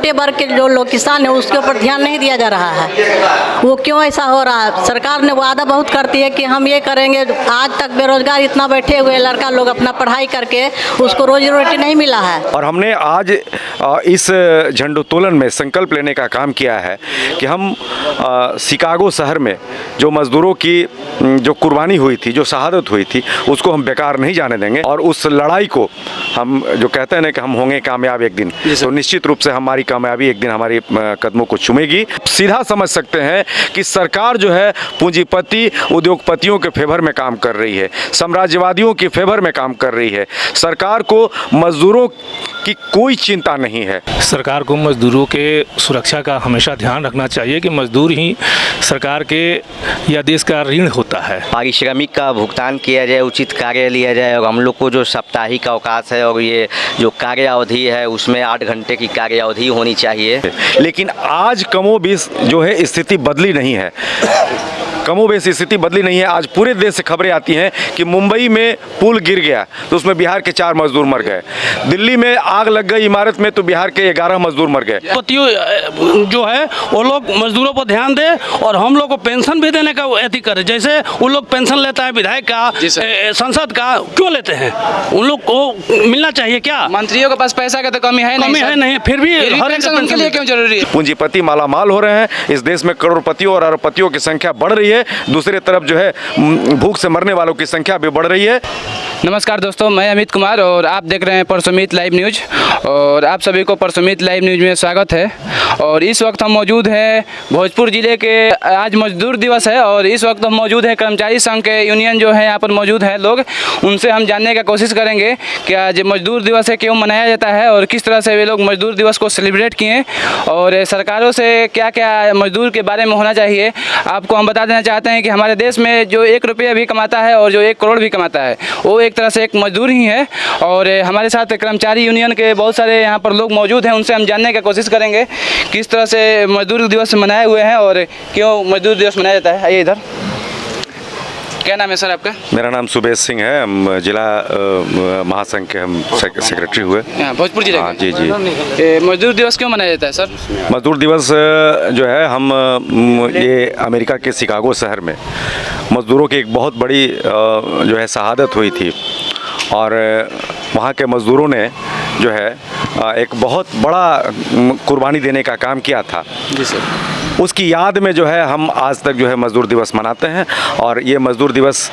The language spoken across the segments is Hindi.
छोटे वर्ग के जो लोग किसान हैं उसके ऊपर ध्यान नहीं दिया जा रहा है। वो क्यों ऐसा हो रहा है? सरकार ने वादा बहुत करती है कि हम ये करेंगे। आज तक बेरोजगार इतना बैठे हुए लड़का लोग अपना पढ़ाई करके उसको रोजी रोटी नहीं मिला है। और हमने आज इस झंडोत्तोलन में संकल्प लेने का काम किया है कि हम शिकागो शहर में जो मजदूरों की जो कुर्बानी हुई थी, जो शहादत हुई थी, उसको हम बेकार नहीं जाने देंगे और उस लड़ाई को हम जो कहते हैं ना कि हम होंगे कामयाब एक दिन, तो निश्चित रूप से हमारी कामयाबी एक दिन हमारी कदमों को चूमेगी। सीधा समझ सकते हैं कि सरकार जो है पूंजीपति उद्योगपतियों के फेवर में काम कर रही है, साम्राज्यवादियों के फेवर में काम कर रही है। सरकार को मजदूरों की कोई चिंता नहीं है। सरकार को मजदूरों के सुरक्षा का हमेशा ध्यान रखना चाहिए कि मजदूर ही सरकार के या देश का ऋण होता है। पारिश्रमिक का भुगतान किया जाए, उचित कार्य लिया जाए और हम लोग को जो साप्ताहिक अवकाश है और ये जो कार्य अवधि है उसमें 8 घंटे की कार्य अवधि होनी चाहिए। लेकिन आज कमोबेश जो है स्थिति बदली नहीं है, कमोबेश स्थिति बदली नहीं है। आज पूरे देश से खबरें आती हैं कि मुंबई में पुल गिर गया तो उसमें बिहार के 4 मजदूर मर गए, दिल्ली में आग लग गई इमारत में तो बिहार के 11 मजदूर मर गए। जो है वो लोग मजदूरों पर ध्यान दे और हम लोग को पेंशन भी देने का एथी करे। जैसे उन लोग पेंशन लेता है विधायक का, संसद का, क्यों लेते हैं? उन लोग को मिलना चाहिए। क्या मंत्रियों के पास पैसा का तो कमी है नहीं, फिर भी हर एक उनके लिए क्यों जरूरी है? पूंजीपति मालामाल हो रहे हैं, इस देश में करोड़पतियों और अरबपतियों की संख्या बढ़ रही है, दूसरी तरफ जो है भूख से मरने वालों की संख्या भी बढ़ रही है। नमस्कार दोस्तों, मैं अमित कुमार और आप देख रहे हैं परसोमित लाइव न्यूज और आप सभी को परसोमित लाइव न्यूज में स्वागत है। और इस वक्त हम मौजूद हैं भोजपुर ज़िले के, आज मजदूर दिवस है और इस वक्त हम मौजूद हैं कर्मचारी संघ के यूनियन जो है यहाँ पर मौजूद हैं लोग, उनसे हम जानने का कोशिश करेंगे कि आज मजदूर दिवस है, क्यों मनाया जाता है और किस तरह से वे लोग मजदूर दिवस को सेलिब्रेट किए और सरकारों से क्या क्या मजदूर के बारे में होना चाहिए। आपको हम बता देना चाहते हैं कि हमारे देश में जो 1 रुपया भी कमाता है और जो 1 करोड़ भी कमाता है वो एक तरह से एक मजदूर ही है। और हमारे साथ कर्मचारी यूनियन के बहुत सारे यहाँ पर लोग मौजूद हैं, उनसे हम जानने की कोशिश करेंगे किस तरह से मजदूर दिवस मनाए हुए हैं और क्यों मजदूर दिवस मनाया जाता है। आइए इधर, क्या नाम है सर आपका? मेरा नाम सुबेश सिंह है, हम जिला महासंघ के हम सेक्रेटरी हुए भोजपुर जिले। हाँ जी जी। मजदूर दिवस क्यों मनाया जाता है सर? मजदूर दिवस जो है हम ये अमेरिका के शिकागो शहर में मजदूरों की एक बहुत बड़ी जो है शहादत हुई थी और वहाँ के मजदूरों ने जो है एक बहुत बड़ा कुर्बानी देने का काम किया था। जी सर। उसकी याद में जो है हम आज तक जो है मजदूर दिवस मनाते हैं और ये मजदूर दिवस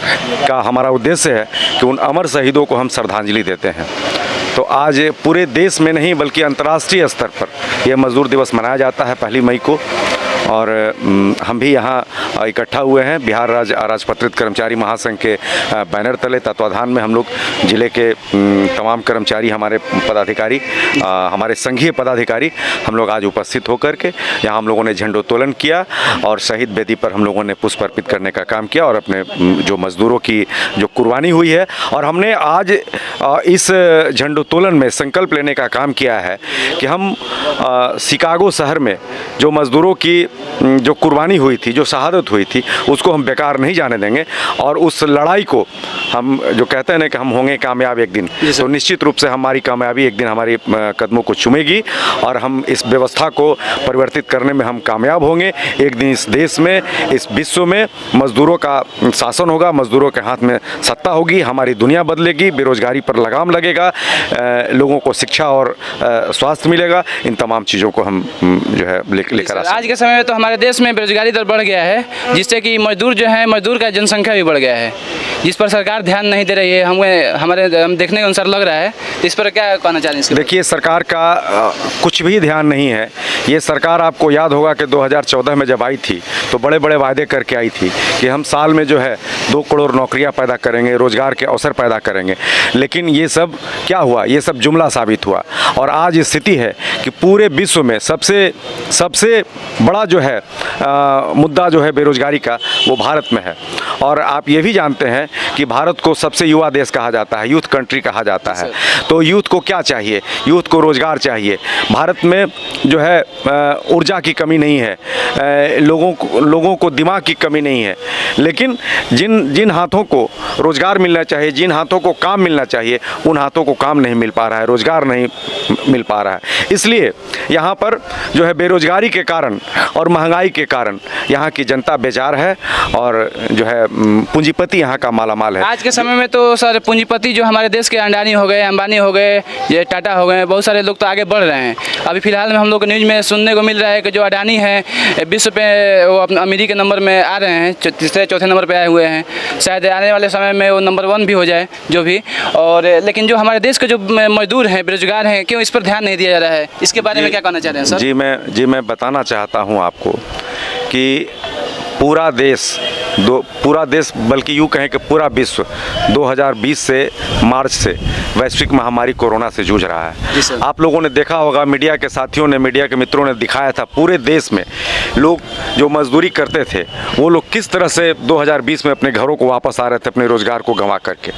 का हमारा उद्देश्य है कि उन अमर शहीदों को हम श्रद्धांजलि देते हैं। तो आज पूरे देश में नहीं बल्कि अंतर्राष्ट्रीय स्तर पर यह मजदूर दिवस मनाया जाता है 1 मई को और हम भी यहाँ इकट्ठा हुए हैं बिहार राज्य अराजपत्रित कर्मचारी महासंघ के बैनर तले तत्वाधान में। हम लोग जिले के तमाम कर्मचारी, हमारे पदाधिकारी, हमारे संघीय पदाधिकारी हम लोग आज उपस्थित होकर के यहाँ हम लोगों ने झंडोत्तोलन किया और शहीद बेदी पर हम लोगों ने पुष्प अर्पित करने का काम किया और अपने जो मजदूरों की जो कुर्बानी हुई है। और हमने आज इस झंडोत्तोलन में संकल्प लेने का काम किया है कि हम शिकागो शहर में जो मजदूरों की जो कुर्बानी हुई थी, जो शहादत हुई थी, उसको हम बेकार नहीं जाने देंगे और उस लड़ाई को हम जो कहते हैं ना कि हम होंगे कामयाब एक दिन, तो निश्चित रूप से हमारी कामयाबी एक दिन हमारी कदमों को चूमेगी और हम इस व्यवस्था को परिवर्तित करने में हम कामयाब होंगे। एक दिन इस देश में, इस विश्व में मजदूरों का शासन होगा, मजदूरों के हाथ में सत्ता होगी, हमारी दुनिया बदलेगी, बेरोजगारी पर लगाम लगेगा, लोगों को शिक्षा और स्वास्थ्य मिलेगा। इन तमाम चीज़ों को हम जो है लेकर आज के समय में तो हमारे देश में बेरोजगारी दर बढ़ गया है, जिससे कि मजदूर जो है, मजदूर का जनसंख्या भी बढ़ गया है, जिस पर सरकार ध्यान नहीं दे रही है। हम देखने के अनुसार लग रहा है, इस पर क्या कहना चाहेंगे? देखिए, सरकार का कुछ भी ध्यान नहीं है। ये सरकार, आपको याद होगा कि 2014 में जब आई थी तो बड़े बड़े वायदे करके आई थी कि हम साल में जो है 2 करोड़ नौकरियां पैदा करेंगे, रोजगार के अवसर पैदा करेंगे। लेकिन ये सब क्या हुआ? ये सब जुमला साबित हुआ और आज स्थिति है कि पूरे विश्व में सबसे बड़ा जो है मुद्दा जो है बेरोजगारी का, वो भारत में है। और आप ये भी जानते हैं कि भारत को सबसे युवा देश कहा जाता है, यूथ कंट्री कहा जाता है। तो यूथ को क्या चाहिए? यूथ को रोज़गार चाहिए। भारत में जो है ऊर्जा की कमी नहीं है, लोगों को दिमाग की कमी नहीं है, लेकिन जिन हाथों को रोज़गार मिलना चाहिए, जिन हाथों को काम मिलना चाहिए, उन हाथों को काम नहीं मिल पा रहा है, रोज़गार नहीं मिल पा रहा है। इसलिए यहाँ पर जो है बेरोज़गारी के कारण और महंगाई के कारण यहाँ की जनता बेजार है और जो है पूंजीपति यहाँ का मालामाल है। आज के समय में तो सर पूंजीपति जो हमारे देश के अडानी हो गए, अंबानी हो गए, ये टाटा हो गए, बहुत सारे लोग तो आगे बढ़ रहे हैं। अभी फिलहाल में हम लोग को न्यूज़ में सुनने को मिल रहा है कि जो अडानी हैं विश्व पे वो अपने अमीरी के नंबर में आ रहे हैं, तीसरे चौथे नंबर पे आए हुए हैं। शायद आने वाले समय में वो नंबर 1 भी हो जाए जो भी। और लेकिन जो हमारे देश के जो मजदूर हैं, बेरोजगार हैं, क्यों इस पर ध्यान नहीं दिया जा रहा है? इसके बारे में क्या कहना चाह रहे हैं सर? जी मैं बताना चाहता हूँ आपको कि पूरा देश बल्कि यूँ कहें कि पूरा विश्व 2020 से मार्च से वैश्विक महामारी कोरोना से जूझ रहा है। आप लोगों ने देखा होगा, मीडिया के साथियों ने, मीडिया के मित्रों ने दिखाया था पूरे देश में लोग जो मजदूरी करते थे वो लोग किस तरह से 2020 में अपने घरों को वापस आ रहे थे अपने रोज़गार को गंवा करके।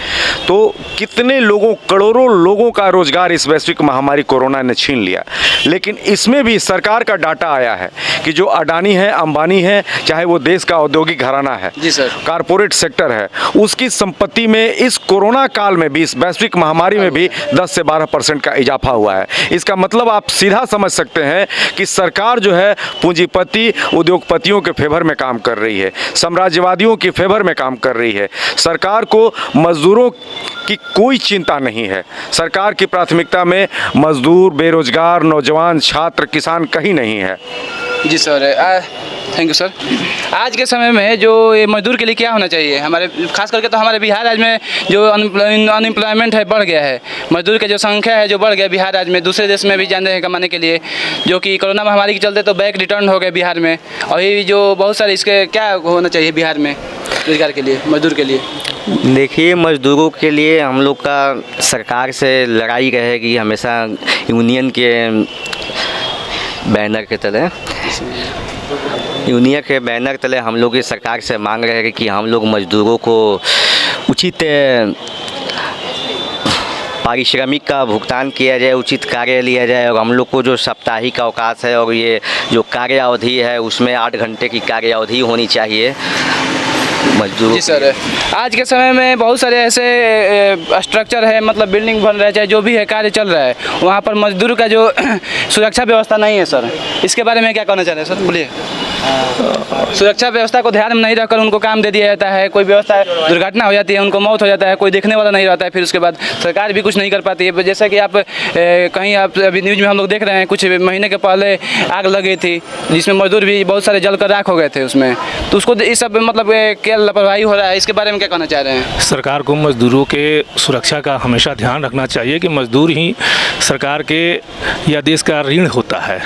तो कितने लोगों, करोड़ों लोगों का रोज़गार इस वैश्विक महामारी कोरोना ने छीन लिया। लेकिन इसमें भी सरकार का डाटा आया है कि जो अडानी है, अंबानी है, चाहे वो देश का औद्योगिक घराना है, जी सर, कारपोरेट सेक्टर है, उसकी संपत्ति में इस कोरोना काल में भी, इस वैश्विक महामारी में भी 10 से 12% का इजाफा हुआ है। इसका मतलब आप सीधा समझ सकते हैं कि सरकार जो है पूंजीपति उद्योगपतियों के फेवर में काम कर रही है, साम्राज्यवादियों के फेवर में काम कर रही है। सरकार को मजदूरों की कोई चिंता नहीं है। सरकार की प्राथमिकता में मजदूर, बेरोजगार, नौजवान, छात्र, किसान कहीं नहीं है। जी सर, थैंक यू सर। आज के समय में जो ये मजदूर के लिए क्या होना चाहिए? हमारे खास करके तो हमारे बिहार राज्य में जो अनएम्प्लॉयमेंट है बढ़ गया है, मजदूर की जो संख्या है जो बढ़ गया बिहार राज्य में, दूसरे देश में भी जान रहे हैं कमाने के लिए, जो कि कोरोना महामारी के चलते तो बैक रिटर्न हो गए बिहार में। और ये जो बहुत सारे, इसके क्या होना चाहिए बिहार में रोजगार के लिए, मजदूर के लिए? देखिए, मजदूरों के लिए हम लोग का सरकार से लड़ाई रहेगी हमेशा यूनियन के बैनर के तले। यूनियन के बैनर तले हम लोग की सरकार से मांग रहे हैं कि हम लोग मजदूरों को उचित पारिश्रमिक का भुगतान किया जाए, उचित कार्य लिया जाए, और हम लोग को जो साप्ताहिक अवकाश है और ये जो कार्य अवधि है उसमें 8 घंटे की कार्य अवधि होनी चाहिए मजदूर। जी सर, आज के समय में बहुत सारे ऐसे स्ट्रक्चर है, मतलब बिल्डिंग बन रहा है, चाहे जो भी है कार्य चल रहा है, वहाँ पर मजदूर का जो सुरक्षा व्यवस्था नहीं है सर, इसके बारे में क्या कहना चाह रहे हैं सर? बोलिए। सुरक्षा व्यवस्था को ध्यान में नहीं रखकर उनको काम दे दिया जाता है, कोई व्यवस्था दुर्घटना हो जाती है, उनको मौत हो जाता है, कोई देखने वाला नहीं रहता है, फिर उसके बाद सरकार भी कुछ नहीं कर पाती है। जैसा कि आप कहीं आप अभी न्यूज़ में हम लोग देख रहे हैं, कुछ महीने के पहले आग लग गई थी जिसमें मजदूर भी बहुत सारे जलकर राख हो गए थे उसमें। तो उसको इस सब मतलब क्या लापरवाही हो रहा है, इसके बारे में क्या कहना चाह रहे हैं? सरकार को मजदूरों के सुरक्षा का हमेशा ध्यान रखना चाहिए कि मजदूर ही सरकार के या देश का ऋण होता है।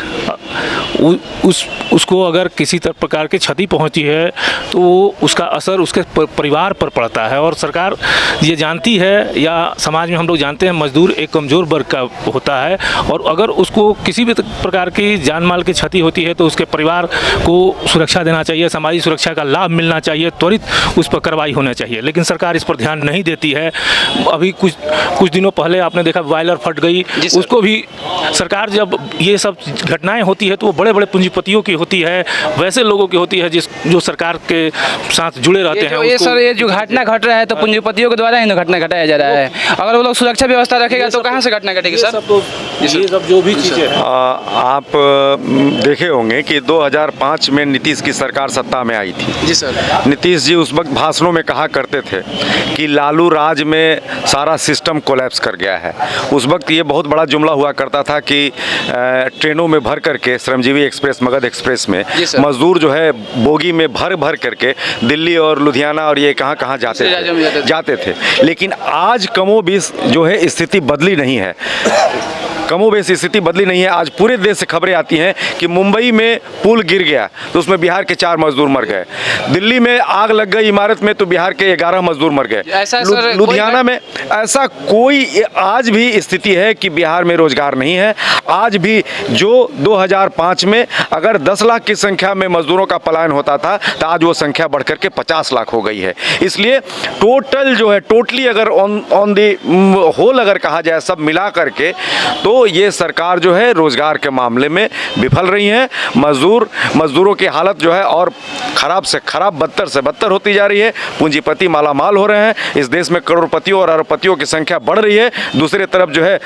उसको अगर किसी प्रकार की क्षति पहुंची है तो उसका असर उसके परिवार पर पड़ता है। और सरकार ये जानती है, या समाज में हम लोग जानते हैं, मजदूर एक कमज़ोर वर्ग का होता है, और अगर उसको किसी भी प्रकार की जान माल की क्षति होती है तो उसके परिवार को सुरक्षा देना चाहिए, सामाजिक सुरक्षा का लाभ मिलना चाहिए, त्वरित उस पर कार्रवाई होना चाहिए। लेकिन सरकार इस पर ध्यान नहीं देती है। अभी कुछ दिनों पहले आपने देखा बॉयलर फट गई, उसको भी सरकार, जब ये सब घटनाएं होती है तो वो बड़े बड़े पूंजीपतियों की होती है, वैसे लोगों की होती है जो सरकार के साथ जुड़े रहते हैं। ये सर, ये जो घटना घट रहा है तो पूंजीपतियों के द्वारा ही घटना घटाया जा रहा है। अगर वो लोग सुरक्षा व्यवस्था रखेगा तो कहाँ से घटना घटेगी सर? ये सब जो भी चीज़ें आप देखे होंगे कि 2005 में नीतीश की सरकार सत्ता में आई थी। जी सर। नीतीश जी उस वक्त भाषणों में कहा करते थे कि लालू राज में सारा सिस्टम कोलैप्स कर गया है। उस वक्त ये बहुत बड़ा जुमला हुआ करता था कि ट्रेनों में भर करके, श्रमजीवी एक्सप्रेस, मगध एक्सप्रेस में मजदूर जो है बोगी में भर करके दिल्ली और लुधियाना और ये कहाँ जाते थे। लेकिन आज कमोबेश जो है स्थिति बदली नहीं है। कमोबेश स्थिति बदली नहीं है। आज पूरे देश से खबरें आती हैं कि मुंबई में पुल गिर गया तो उसमें बिहार के 4 मजदूर मर गए, दिल्ली में आग लग गई इमारत में तो बिहार के 11 मजदूर मर गए, ऐसा सर लुधियाना में ऐसा कोई आज भी स्थिति है कि बिहार में रोजगार नहीं है। आज भी जो 2005 में अगर 10 लाख की संख्या में मजदूरों का पलायन होता था तो आज वो संख्या बढ़कर के 50 लाख हो गई है। इसलिए टोटल जो है टोटली अगर ऑन दी होल अगर कहा जाए सब मिला करके तो ये सरकार जो है रोजगार के मामले में विफल रही है। मजदूरों की हालत जो है और खराब से खराब बदतर से बदतर होती जा रही है। पूंजीपति मालामाल हो रहे हैं, इस देश में करोड़पतियों और अरबपतियों की संख्या बढ़ रही है। दूसरी तरफ जो है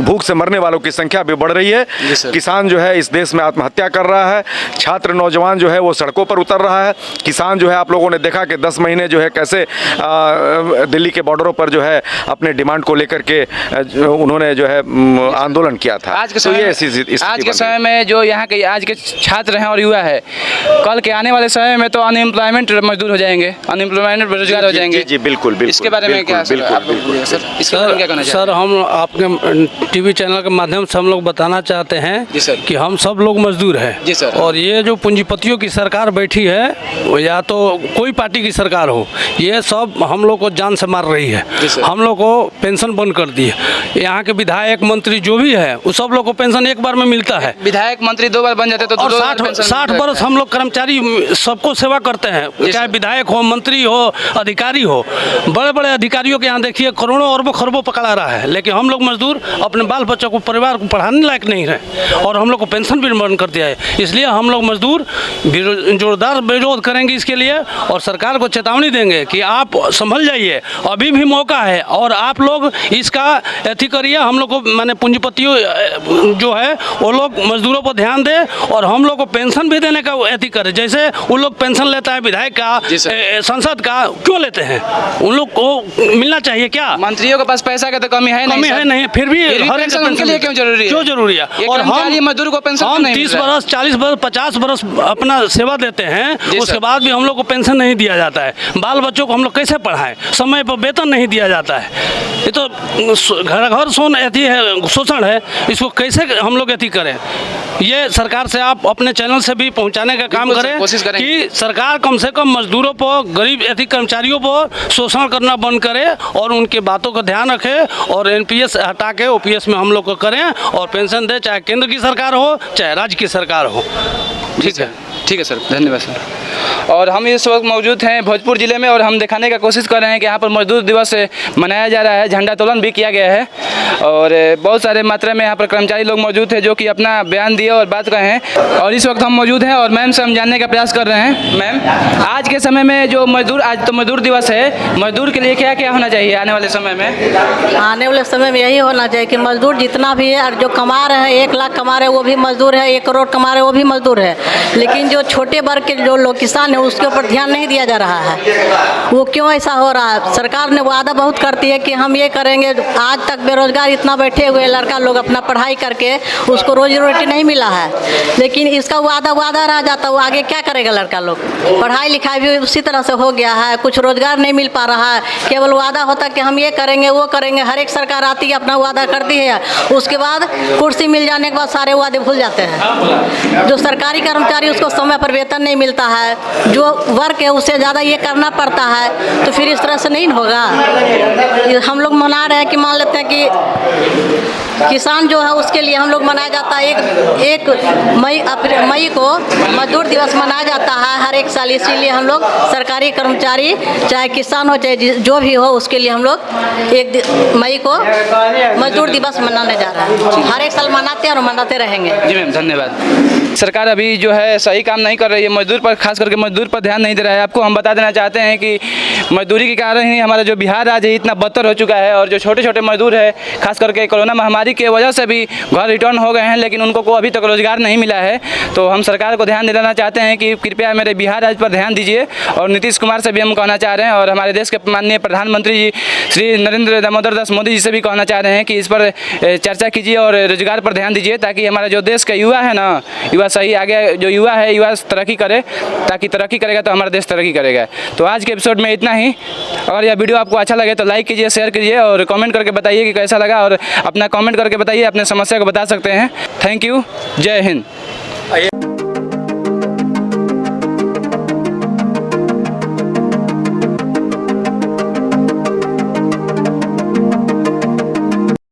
भूख से मरने वालों की संख्या भी बढ़ रही है। किसान जो है इस देश में आत्महत्या कर रहा है, छात्र नौजवान जो है वो सड़कों पर उतर रहा है। किसान जो है आप लोगों ने देखा कि 10 महीने जो है कैसे दिल्ली के बॉर्डरों पर जो है अपने डिमांड को लेकर के उन्होंने जो है आंदोलन किया था। आज के समय में जो यहाँ के आज के छात्र हैं और युवा है, कल के आने वाले समय में तो अनएम्प्लॉयमेंट मजदूर हो जाएंगे, अनएम्प्लॉयमेंट बेरोजगार हो जाएंगे। जी बिल्कुल बिल्कुल। इसके बारे में क्या सर क्या कहना चाहते हैं? सर हम आपके टीवी चैनल के माध्यम से हम लोग बताना चाहते हैं कि हम सब लोग मजदूर हैं जी सर। और ये जो पूंजीपतियों की सरकार बैठी है या तो कोई पार्टी की सरकार हो, ये सब हम लोग को जान से मार रही है। हम लोग को पेंशन बंद कर दी है। यहाँ के विधायक मंत्री जो भी है वो सब लोग को पेंशन एक बार में मिलता है। विधायक मंत्री 2 बार बन जाते तो और 60 वर्ष हम लोग कर्मचारी सबको सेवा करते हैं, चाहे विधायक हो, मंत्री हो, अधिकारी हो। बड़े बड़े अधिकारियों के यहाँ देखिए करोड़ों अरबों खरबों पकड़ा रहा है, लेकिन हम लोग मजदूर अपने बाल बच्चों को परिवार को पढ़ाने लायक नहीं रहे और हम लोग को पेंशन भी बंद कर दिया है। इसलिए हम लोग मजदूर जोरदार विरोध करेंगे इसके लिए और सरकार को चेतावनी देंगे कि आप संभल जाइए, अभी भी मौका है और आप लोग इसका एथी करिए। हम लोग को माने पूंजीपतियों जो है वो लोग मजदूरों पर ध्यान दे और हम लोग को पेंशन भी देने का एथी करे। जैसे वो लोग पेंशन लेता है विधायक का, संसद का, क्यों लेते हैं? उन लोग को मिलना चाहिए। क्या मंत्रियों के पास पैसा का तो कमी है नहीं, फिर भी हर एक उनके लिए क्यों जरूरी है? और हम मजदूर को पेंशन हम 30 वर्ष 40 वर्ष 50 वर्ष अपना सेवा देते हैं, उसके बाद भी हम लोग को पेंशन नहीं दिया जाता है। बाल बच्चों को हम लोग कैसे पढ़ाएं? समय पर वेतन नहीं दिया जाता है। ये तो घर घर शोषण है, इसको कैसे हम लोग एथी करें? ये सरकार से आप अपने चैनल से भी पहुंचाने का काम करें कि सरकार कम से कम मजदूरों पर, गरीब एथी कर्मचारियों पर शोषण करना बंद करे और उनके बातों का ध्यान रखे और एनपीएस हटा के ओपीएस में हम लोग को करें और पेंशन दे, चाहे केंद्र की सरकार हो चाहे राज्य की सरकार हो। ठीक है सर, धन्यवाद सर। और हम इस वक्त मौजूद हैं भोजपुर ज़िले में और हम दिखाने का कोशिश कर रहे हैं कि यहाँ पर मजदूर दिवस मनाया जा रहा है, झंडोत्तोलन भी किया गया है और बहुत सारे मात्रा में यहाँ पर कर्मचारी लोग मौजूद हैं जो कि अपना बयान दिए और बात कहे हैं। और इस वक्त हम मौजूद हैं और मैम से हम जानने का प्रयास कर रहे हैं। मैम, आज के समय में जो मजदूर, आज तो मजदूर दिवस है, मजदूर के लिए क्या क्या होना चाहिए आने वाले समय में? आने वाले समय में यही होना चाहिए कि मजदूर जितना भी है और जो कमा रहे हैं, 1 लाख कमा रहे हैं वो भी मजदूर है, 1 करोड़ कमा रहे हैं वो भी मजदूर है। लेकिन जो छोटे वर्ग के जो लोग किसान है उसके ऊपर ध्यान नहीं दिया जा रहा है। वो क्यों ऐसा हो रहा है? सरकार ने वादा बहुत करती है कि हम ये करेंगे। आज तक बेरोजगार इतना बैठे हुए लड़का लोग अपना पढ़ाई करके उसको रोजी रोटी नहीं मिला है, लेकिन इसका वादा रह जाता। वो आगे क्या करेगा लड़का लोग? पढ़ाई लिखाई भी उसी तरह से हो गया है, कुछ रोजगार नहीं मिल पा रहा है। केवल वादा होता कि हम ये करेंगे वो करेंगे। हर एक सरकार आती है अपना वादा करती है, उसके बाद कुर्सी मिल जाने के बाद सारे वादे भूल जाते हैं। जो सरकारी कर्मचारी उसको समय पर वेतन नहीं मिलता है, जो वर्क है उससे ज़्यादा ये करना पड़ता है, तो फिर इस तरह से नहीं होगा। हम लोग मना रहे हैं कि मान लेते हैं कि किसान जो है उसके लिए हम लोग मनाया जाता है एक मई को मजदूर दिवस मनाया जाता है हर एक साल। इसीलिए हम लोग सरकारी कर्मचारी चाहे किसान हो चाहे जो भी हो उसके लिए हम लोग 1 मई को मजदूर दिवस मनाने जा रहे हैं। हर एक साल मनाते हैं और मनाते रहेंगे। जी मैम, धन्यवाद। सरकार अभी जो है सही काम नहीं कर रही है, मजदूर पर, खास करके मजदूर पर ध्यान नहीं दे रहा है। आपको हम बता देना चाहते हैं कि मजदूरी के कारण ही हमारा जो बिहार राज्य है इतना बदतर हो चुका है और जो छोटे छोटे मजदूर है, खास करके कोरोना महामारी के वजह से भी घर रिटर्न हो गए हैं, लेकिन उनको को अभी तक रोजगार नहीं मिला है। तो हम सरकार को ध्यान दिलाना चाहते हैं कि कृपया मेरे बिहार राज्य पर ध्यान दीजिए। और नीतीश कुमार से भी हम कहना चाह रहे हैं और हमारे देश के माननीय प्रधानमंत्री जी श्री नरेंद्र दामोदर दास मोदी जी से भी कहना चाह रहे हैं कि इस पर चर्चा कीजिए और रोजगार पर ध्यान दीजिए, ताकि हमारा जो देश का युवा है ना, युवा सही आगे, जो युवा है युवा तरक्की करे, ताकि तरक्की करेगा तो हमारा देश तरक्की करेगा। तो आज के एपिसोड में इतना ही। ही। अगर यह वीडियो आपको अच्छा लगे तो लाइक कीजिए, शेयर कीजिए और कमेंट करके बताइए कि कैसा लगा, और अपना कमेंट करके बताइए, अपने समस्या को बता सकते हैं। थैंक यू, जय हिंद।